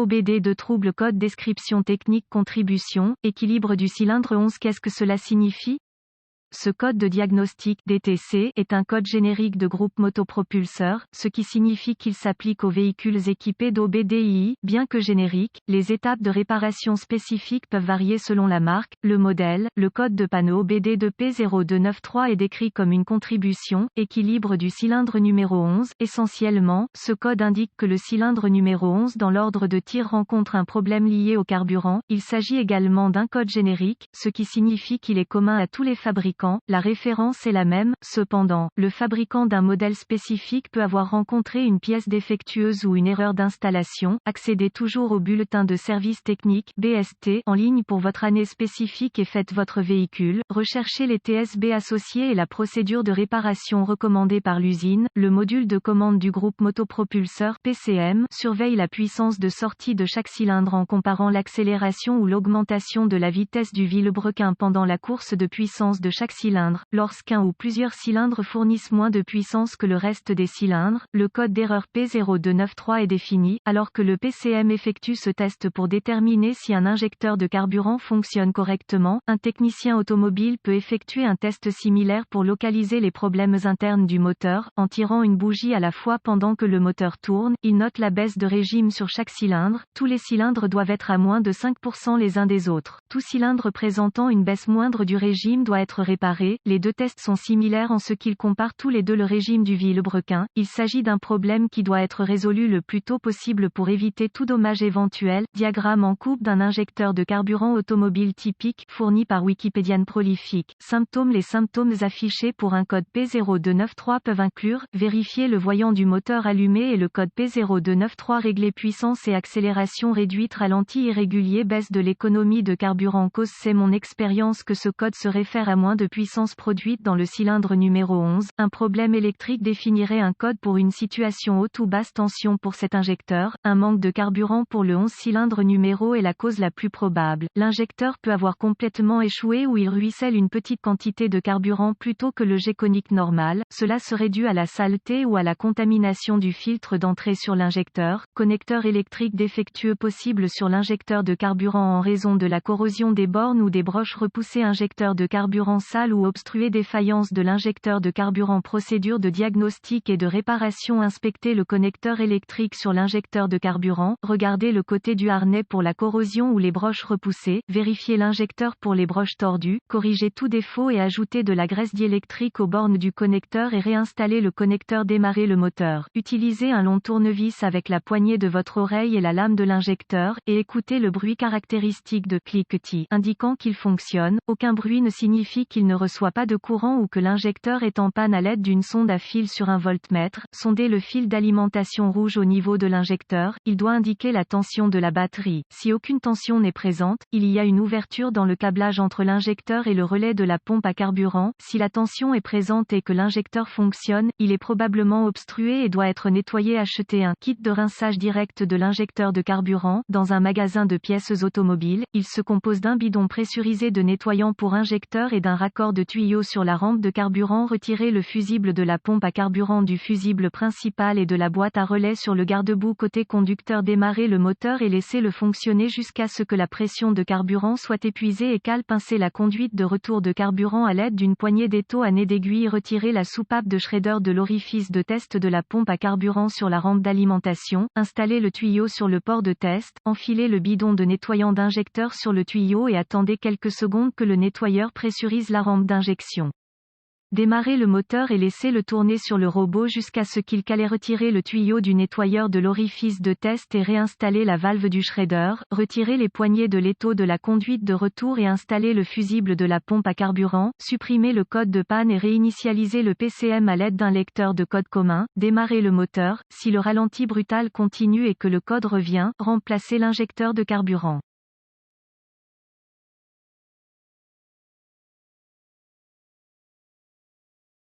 OBD de trouble code description technique contribution, équilibre du cylindre 11. Qu'est-ce que cela signifie? Ce code de diagnostic DTC est un code générique de groupe motopropulseur, ce qui signifie qu'il s'applique aux véhicules équipés d'OBDI. Bien que générique, les étapes de réparation spécifiques peuvent varier selon la marque, le modèle. Le code de panneau OBD de P0293 est décrit comme une contribution, équilibre du cylindre numéro 11. Essentiellement, ce code indique que le cylindre numéro 11 dans l'ordre de tir rencontre un problème lié au carburant. Il s'agit également d'un code générique, ce qui signifie qu'il est commun à tous les fabricants. La référence est la même, cependant, le fabricant d'un modèle spécifique peut avoir rencontré une pièce défectueuse ou une erreur d'installation. Accédez toujours au bulletin de service technique (BST) en ligne pour votre année spécifique et faites votre véhicule. Recherchez les TSB associés et la procédure de réparation recommandée par l'usine. Le module de commande du groupe motopropulseur (PCM) surveille la puissance de sortie de chaque cylindre en comparant l'accélération ou l'augmentation de la vitesse du vilebrequin pendant la course de puissance de chaque cylindre. Lorsqu'un ou plusieurs cylindres fournissent moins de puissance que le reste des cylindres, le code d'erreur P0293 est défini, alors que le PCM effectue ce test pour déterminer si un injecteur de carburant fonctionne correctement. Un technicien automobile peut effectuer un test similaire pour localiser les problèmes internes du moteur, en tirant une bougie à la fois pendant que le moteur tourne. Il note la baisse de régime sur chaque cylindre. Tous les cylindres doivent être à moins de 5% les uns des autres. Tout cylindre présentant une baisse moindre du régime doit être réparé. Les deux tests sont similaires en ce qu'ils comparent tous les deux le régime du vilebrequin. Il s'agit d'un problème qui doit être résolu le plus tôt possible pour éviter tout dommage éventuel. Diagramme en coupe d'un injecteur de carburant automobile typique, fourni par Wikipédian Prolifique. Symptômes. Les symptômes affichés pour un code P0293 peuvent inclure: vérifier le voyant du moteur allumé et le code P0293 régler puissance et accélération réduite, ralenti irrégulier, baisse de l'économie de carburant. Cause. C'est mon expérience que ce code se réfère à moins de puissance produite dans le cylindre numéro 11. Un problème électrique définirait un code pour une situation haute ou basse tension pour cet injecteur. Un manque de carburant pour le 11 cylindre numéro est la cause la plus probable. L'injecteur peut avoir complètement échoué ou il ruisselle une petite quantité de carburant plutôt que le jet conique normal. Cela serait dû à la saleté ou à la contamination du filtre d'entrée sur l'injecteur. Connecteur électrique défectueux possible sur l'injecteur de carburant en raison de la corrosion des bornes ou des broches repoussées. Injecteur de carburant sale ou obstrué, défaillance de l'injecteur de carburant. Procédure de diagnostic et de réparation. Inspectez le connecteur électrique sur l'injecteur de carburant. Regardez le côté du harnais pour la corrosion ou les broches repoussées. Vérifiez l'injecteur pour les broches tordues. Corrigez tout défaut et ajoutez de la graisse diélectrique aux bornes du connecteur et réinstallez le connecteur. Démarrez le moteur. Utilisez un long tournevis avec la poignée de votre oreille et la lame de l'injecteur, et écoutez le bruit caractéristique de cliquetis indiquant qu'il fonctionne. Aucun bruit ne signifie qu'il ne reçoit pas de courant ou que l'injecteur est en panne. À l'aide d'une sonde à fil sur un voltmètre, sondez le fil d'alimentation rouge au niveau de l'injecteur. Il doit indiquer la tension de la batterie. Si aucune tension n'est présente, il y a une ouverture dans le câblage entre l'injecteur et le relais de la pompe à carburant. Si la tension est présente et que l'injecteur fonctionne, il est probablement obstrué et doit être nettoyé. Achetez un kit de rinçage direct de l'injecteur de carburant dans un magasin de pièces automobiles. Il se compose d'un bidon pressurisé de nettoyant pour injecteur et d'un raccord de tuyaux sur la rampe de carburant. Retirez le fusible de la pompe à carburant du fusible principal et de la boîte à relais sur le garde-boue côté conducteur. Démarrez le moteur et laissez-le fonctionner jusqu'à ce que la pression de carburant soit épuisée et cale. Pincez la conduite de retour de carburant à l'aide d'une poignée d'étau à nez d'aiguille. Retirez la soupape de shredder de l'orifice de test de la pompe à carburant sur la rampe d'alimentation. Installez le tuyau sur le port de test. Enfilez le bidon de nettoyant d'injecteur sur le tuyau et attendez quelques secondes que le nettoyeur pressurise la rampe d'injection. Démarrez le moteur et laissez-le tourner sur le robot jusqu'à ce qu'il cale. Retirez le tuyau du nettoyeur de l'orifice de test et réinstallez la valve du shredder. Retirez les poignées de l'étau de la conduite de retour et installez le fusible de la pompe à carburant. Supprimez le code de panne et réinitialisez le PCM à l'aide d'un lecteur de code commun. Démarrez le moteur. Si le ralenti brutal continue et que le code revient, remplacez l'injecteur de carburant.